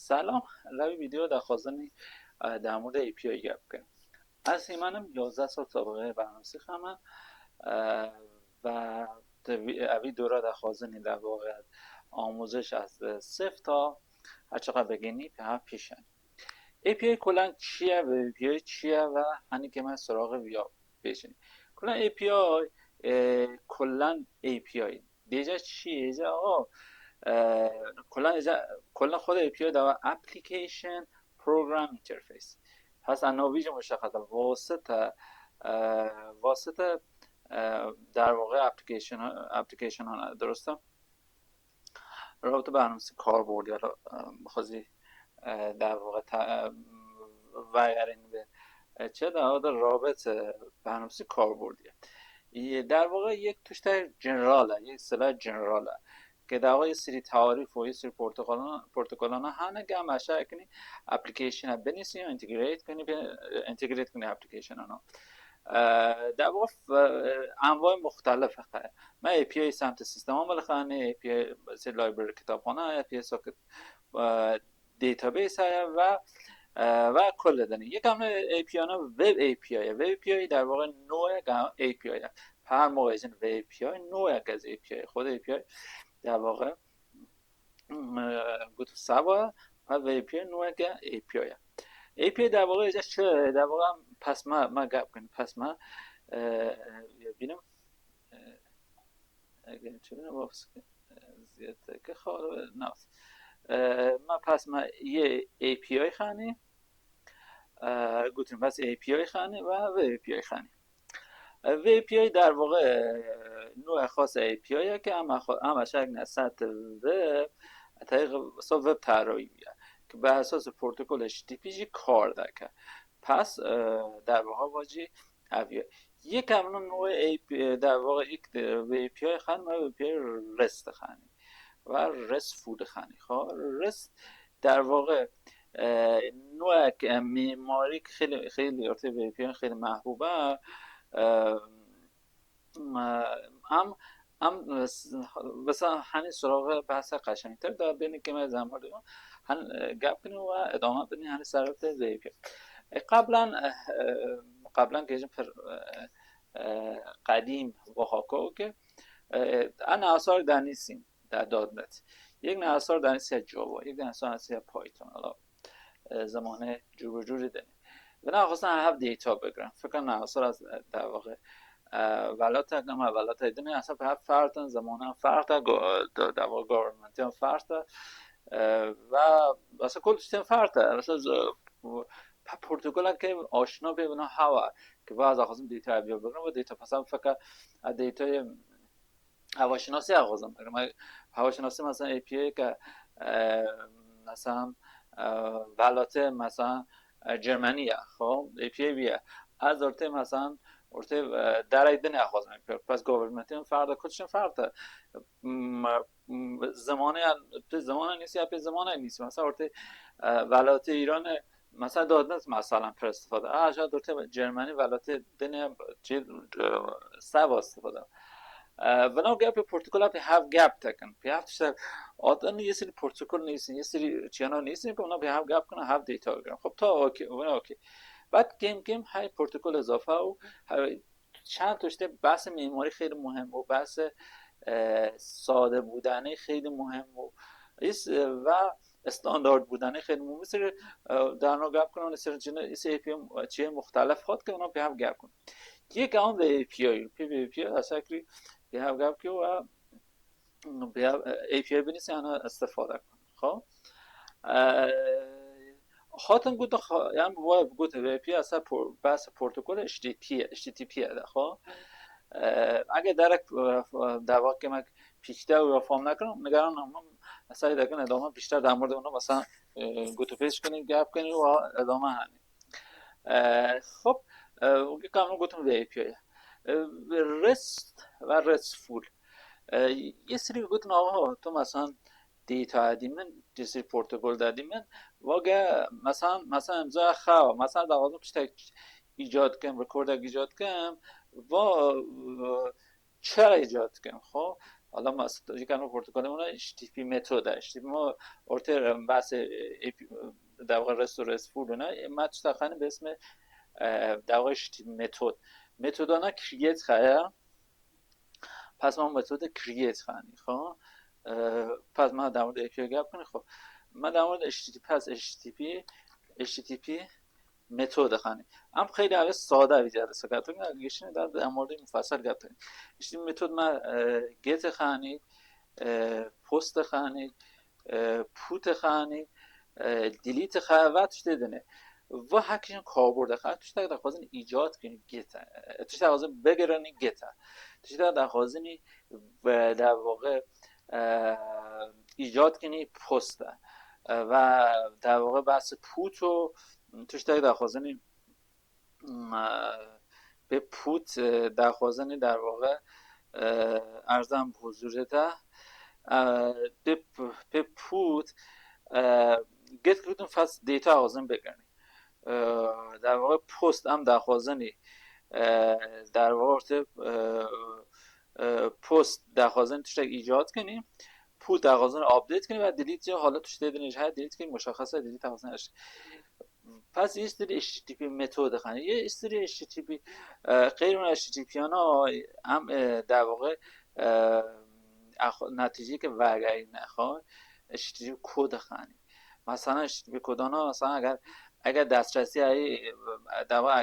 سلام. روی ویدیو در خواستنی در مورد API گپ کنیم. از منم 11 سال سابقه برنامه‌نویسی خواهم و اوی دوره در خواستنی در واقع آموزش از صفر تا هر چقدر بگینی به هم پیشن. API کلا چیه و API چیه و هنی که من سراغ ویا پیشنی. کلا API کلا API دیجا چیه؟ دیجا آقا کلا خود API در اپلیکیشن پروگرام اینترفیس پس انواویج مشخصه واسطه در واقع اپلیکیشن ها درسته رابطه برنامه‌نویسی کاربردی حالا بخوازی در واقع وغیره به چه در واقع رابط برنامه‌نویسی کاربردیه در واقع یک توش جنراله، یک اصطلاح جنراله که در واقع یه سری تعاریف و یه سری پروتکل‌ها هنه که هم اشاره کنی اپلیکیشن بنویسی یا انتگریت کنی اپلیکیشن ها در واقع انواع مختلفه. من API سمت سیستم عامل خانه API مثل لایبرری کتابخانه API ساکت دیتابیس های و کل دنی یک هم API ها وب API در واقع نوع API هر موقع این وب API نوع از API خود API در واقع گوتو سوا و وب API نوع API API در واقع چه در واقع پس ما گپ کنیم پس ما ببینم اگه چه ببینم واپس زیاد که خواهد نفس ما پس ما یه API خانه گوتیم پس API خانه و وب API خانه وب API در واقع نوع خاص API که هم شکل سطح وب طریق وب طراحی میشه که بر اساس پروتکل HTTP کار داره. پس در واقع واجی اویه یک همون نوع در واقع یک وب API خانه و وب API رست خانه و رست فود خانه رست در واقع نوع معماری خیلی خیلی ارتباط وب API خیلی محبوبه هم مثلا همین سراغ بحث قشنگتر داره بینی که من زمان دارم هم گپ کنیم و ادامه بدیم همین سراغ وب API قبلا که قدیم وحاکو که انا آثار در نیستیم در دادنت یک نه آثار در نیستی جاوا یک نه آثار در پایتون حالا زمانه جور جوری داریم و نه خواستن هف دیتا بگیرم فکر کنم نه آثار از در واقع ولات هم ولات ایدنه اصلا به هف فرد زمانه هم فرد در واقع گورنمنتی هم فرد و اصلا کل سیستم فرد اصلا پروتکل که آشنا ببینه هوا که بعضی خواستم دیتا بیا بگیرم و دیتا پس هم فکر دیتا هواشناسی آغازم بگیرم هواشناسی مثلا API که مثلا ولات مثلا جرمنیه خب API بیه از ارته مثلا ارته در ایدن آغازم پس گورنمنتی هم فردا کدشون فردا زمانه نیست یا به زمانه نیست مثلا ارته ولات ایران مثلا دادنت مثلا پر استفاده شاید ارته جرمنی ولات دنیا سوا استفاده ولی گپ پروتکل ها به هف گپ تکن به هف تشتر آدم یه سری پروتکل نیست یه سری چیانا نیست که اونا به هف گپ کنن هف دیتا بگیرن خب تا اوکی بعد گیم های پروتکل اضافه و چند تاشته بحث معماری خیلی مهم و بحث ساده بودنه خیلی مهم و استاندارد بودنه خیلی مهم مثل در نوع گپ کنن مثل API چیه مختلف خود که اونا به هم گپ کنن یک اون به API اصلا که به هم گپ که و به API بنویسن انا استفاده کنن خب خاطر گفت یعنی گفت API اصلا بحث پروتکل HTTP ده خب اگه در واقع من پیچیده و فهم نکنم نگرانم مثلا دیگه ادامه بیشتر در مورد اونها مثلا گوتو پیش کنیم گپ کنیم و ادامه همین خب اون کاملا گفتم به API رست و رستفول یه سری گفتن آقا تو مثلا دیتا ادیمن یه سری پروتکل دادیمن واقعا مثلا امضا خوا مثلا در واقع پشت ایجاد کنم رکورد ایجاد کنم و چرا ایجاد کنم خب حالا ما یکم پروتکلمون HTTP متد ما ارتر بحث در واقع رست فول نه ما تخنه به اسم در واقع HTTP متدانا کرییت خیا پس ما متد کرییت خانی خب پس ما در مورد API گپ کنیم. خب ما در مورد HTTP پس HTTP متد خانی هم خیلی اول ساده ویجاد سکات کنیم گشتن در مورد مفصل گپ کنیم. HTTP متد ما گت خانی پست خانی پوت خانی دیلیت خواهد دادنه و هکشون کاربرد خواهد توش در خوازن ایجاد کنی گیت توش در خوازن بگرانی گیت توش در خوازن در واقع ایجاد کنی پست و در واقع بحث پوتو توش در خوازن به پوت در خوازن در واقع ارزم حضورته به پوت گت کردن فاست دیتا آغازن بگرنی در واقع پست هم در خوازنی در واقع پست در خوازن توش ایجاد کنیم پوت در خوازن آپدیت کنیم و دیلیت یا حالا توش دیدنش هر دیلیت کنیم مشخصه دیلیت خوازن هست. پس یه سری HTTP متد خانه یه سری HTTP غیر اون HTTP ها هم در واقع نتیجه که وگری نخواه HTTP کد خانی مثلا HTTP کدانا مثلا اگر دسترسی در واقع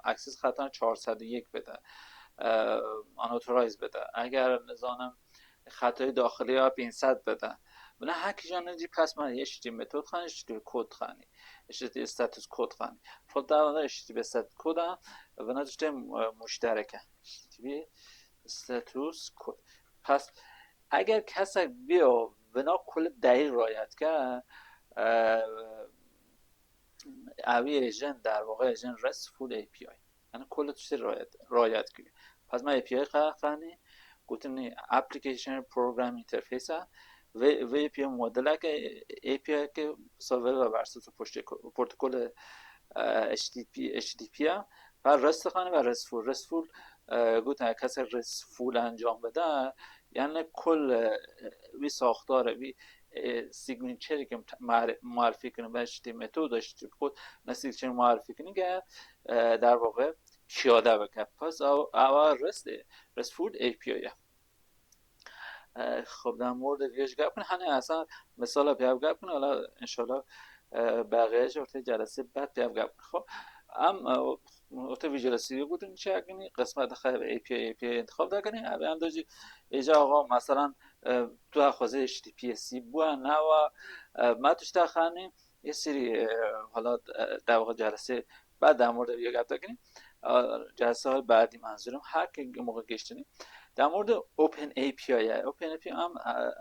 اکسس خطا 401 بده آناتورایز بده اگر نظام خطای داخلی ها 500 بده بنا هکی جانجی پس من HTTP متد خانی HTTP کد خانی HTTP استاتوس کد خانی فقط در واقع HTTP استاتوس کد هم بنا داشته مشترکه HTTP استاتوس کد. پس اگر کسی بیا بنا کل دقیق رایت کرد اوی ایجن در واقع ایجن RESTful API یعنی کل توش رایت کنی. پس ما API خواهی گوتنی اپلیکیشن پروگرام اینترفیس و API مدل که API که سرور و برسط پشت پروتکل HTTP و رست خانه و RESTful گوتن کسی RESTful انجام بده یعنی کل وی ساختار وی سیگنیچری که معرفی کنیم و HTTP متد داشت خود سیگنیچر معرفی کنیم که در واقع پیاده بکنه. پس اول RESTful API خب در مورد دیگه گپ کنیم همین اصلا مثلا پیاده گپ کنیم حالا انشالله بقیه‌اش وقتی جلسه بعد پیاده گپ کنیم. خب وقتی ویژوالایزیشن بودیم چه کنی قسمت خیلی API انتخاب کنی اندازی اینجا آقا مثلا تو خوازه HTTPS بو نه و ما توش داخلیم یه سری حالا در واقع جلسه بعد در مورد یه گپ کنیم جلسه های بعدی منظورم هر که موقع گشتنیم در مورد Open API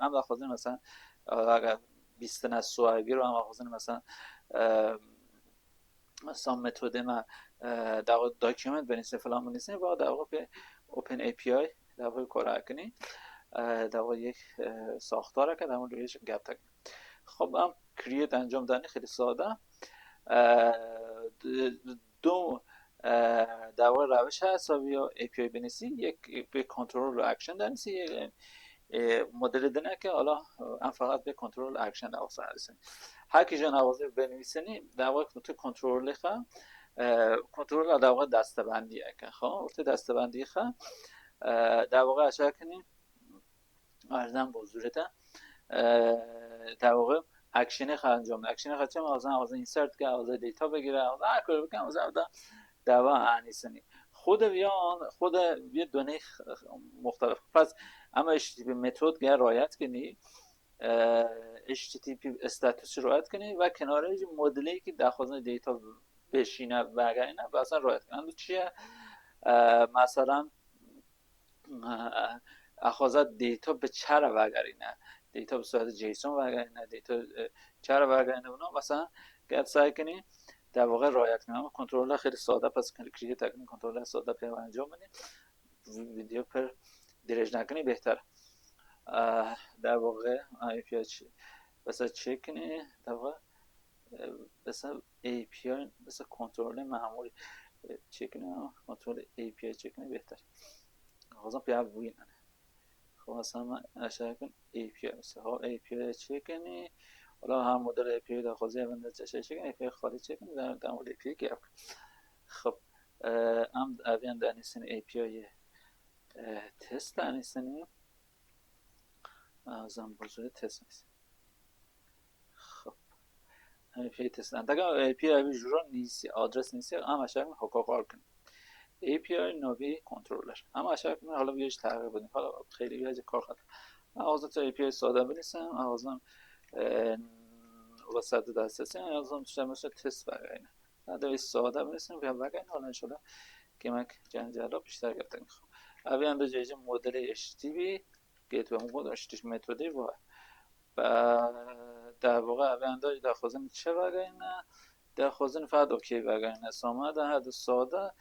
هم در خوازه مثلا اگر 20 تا سوالی رو هم خوازه مثلا متد ما در واقع داکیومنت بنویسه فلان بنویسه و در واقع به اوپن ای پی آی در واقع کار کنی در واقع یک ساختاره که در موردش گپ کنیم. خب هم کرییت انجام دادن خیلی ساده دو در واقع روش هست یا ای پی آی بنویسی یک به کنترل و اکشن بنویسی یک مدل دنه که حالا هم فقط به کنترل اکشن نوازه هستن هر کی جا نوازه بنویسنی در واقع تو کنترل خواهم کنترل در واقع دستبندیه که خب وقتی دستبندی خواهم در واقع اشاره کنیم ارزم بزرگته در واقع اکشن خواهم انجام اکشن خواهم چه موازن اینسرت که موازن دیتا بگیره هر کاری بکنم موازن در واقع انیسنی خود یه دونه مختلف. پس اما HTTP متد که رایت کنی HTTP استاتوس رایت کنی و کنارش مدلی که در خوازن دیتا بشینه و اگر اینه اصلا رایت کنی چیه مثلا اخوازت دیتا به چرا و اگر اینه دیتا به صورت جیسون و اگر اینه دیتا چرا و اگر اینه اونا مثلا گرد سعی کنی در واقع رایت کنی اما کنترل خیلی ساده پس کریت کنی کنترل ساده پیام انجام بدی ویدیو پر دیرج نکنی بهتره در واقع API مثلا چک کنی در واقع مثلا API مثلا کنترل معمولی چک کنی کنترل API چک کنی بهتر خواستم پیام بوین خب مثلا من اشاره کن API مثلا ها API چه کنی حالا هم مدل API داخلی من چه کنی API خالی چه کنی در مورد API گپ. خب ام اوین دانیسن API تست دانیسن ازم بزرگ تست نیست. خب API تست دادن API اوی جورا نیست آدرس نیست ام اشاره کن حقوق کن API نوی کنترلر اما اشاره کن حالا بیاش تغییر بدیم حالا خیلی بیاج کار خاطر آغازم تا API ساده بنویسم آغازم وسط دسترسی آغازم مثل تست بگیریم بعد ساده بنویسیم و بگیریم حالا انشالله که من جنجالا بیشتر گرفتم میخوام اوی اندازه جه مدل HTTP گیت و مود اشتش متدی و در واقع اوی اندازه در خوزن چه بگیریم در خوزن فقط اوکی بگیریم سامده هد ساده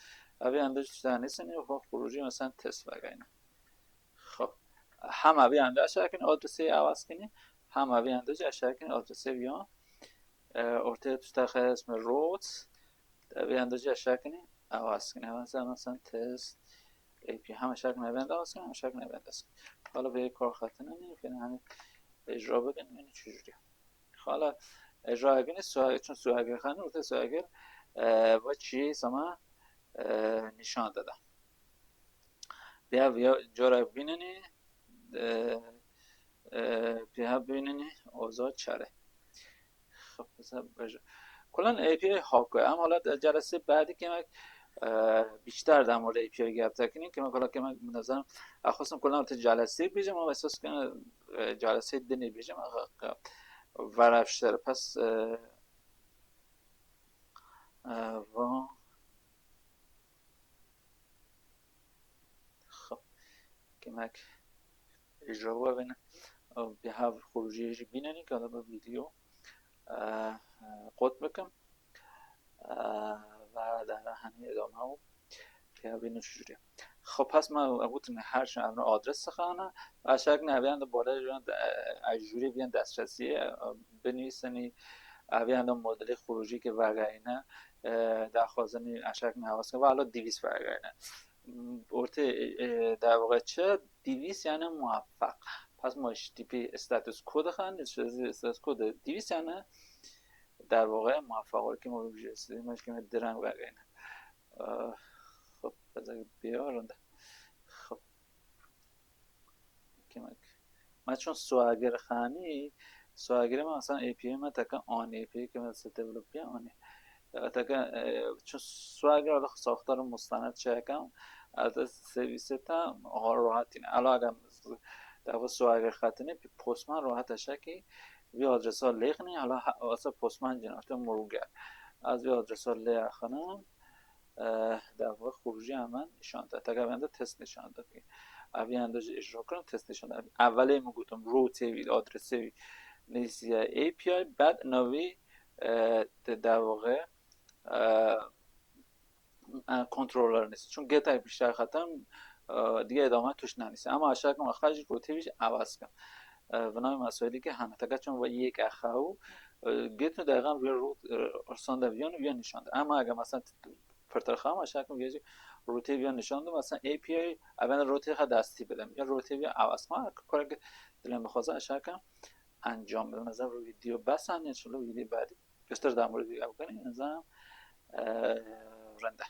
اوی اندازه چه نیستن و خروجی مثلا تست بگیریم. خب هم اوی اندازه شکن آدرسی عوض کنی هم اوی اندازه شکن آدرسی بیان ارتای تشتاخ اسم روت اوی اندازه شکن عوض کنی مثلا تست API هم شکن اوی اندازه هم شکن اوی اندازه حالا به یک کار خطه نمیم که همین اجرا بگن این چجوری حالا اجرا اگه نیست چون سوهگر خانه ارتای سوهگر و چی سما نشان دادم بیا جارا بیننی بیا ببینین اوضاع چره. خب مثلا کلا API هاک هم حالا در جلسه بعدی که من بیشتر در مورد API گپ تکنیم که من کلا که من نظرم خواستم کلا تا جلسه بیجم و احساس کنم جلسه دنی بیجم ورفشتر پس و خب که من اجرا ببینم به هر خروجی بیننی که حالا با ویدیو قط بکن و در همین ادامه رو که ببینیم چجوریه. خب پس من گفتم هر شب آدرس سخانه و شک نویند بالا جان اجوری بیان دسترسی بنویسنی اویند مدل خروجی که وگرینه در خازنی اشک نواس و حالا 200 وگرینه ارته در واقع چه 200 یعنی موفق پس ما HTTP استاتوس کد خواهند استاتوس کد 200 یعنی در واقع موفقه که ما بجرسیدیم که درنگ وگرینه. خب بذار بیارم خب که من چون سواگر خانی سواگر من مثلا API من تکن آن API که من دیولپ آنه تکن چون سواگر حالا ساختار مستند چکم از سرویس تا راحت اینه الان اگر در واقع سواگر خطینه پستمن راحت شکی وی آدرس ها لیخنی حالا واسه پستمن جنات مروگر از وی آدرس ها لیخنم در واقع خروجی عمل نشان داد اگر بنده تست نشان داد اوی اندازه اجرا کنم تست نشان داد اولی ما گفتم روت وی آدرس وی نیست API بعد نوی در واقع کنترلر نیست چون گت ای بیشتر ختم دیگه ادامه توش ننیسه اما اشتر کنم اخراج روتی ویش عوض کنم و نوی مسائلی که همه تکه چون با یک اخراو گت دقیقا روی روت ارسان دویان و نشان ده اما اگر مثلا پرتر خواهم اشتر کنم یه روتی بیان نشان ده مثلا API اول روتی خواهد دستی بدم یا روتی بیان عوض کنم کاری که دلم بخواسته اشتر کنم انجام بدم نظرم رو ویدیو بس هم انشالله ویدیو بعدی بستر در مورد دیگه بکنیم نظرم رنده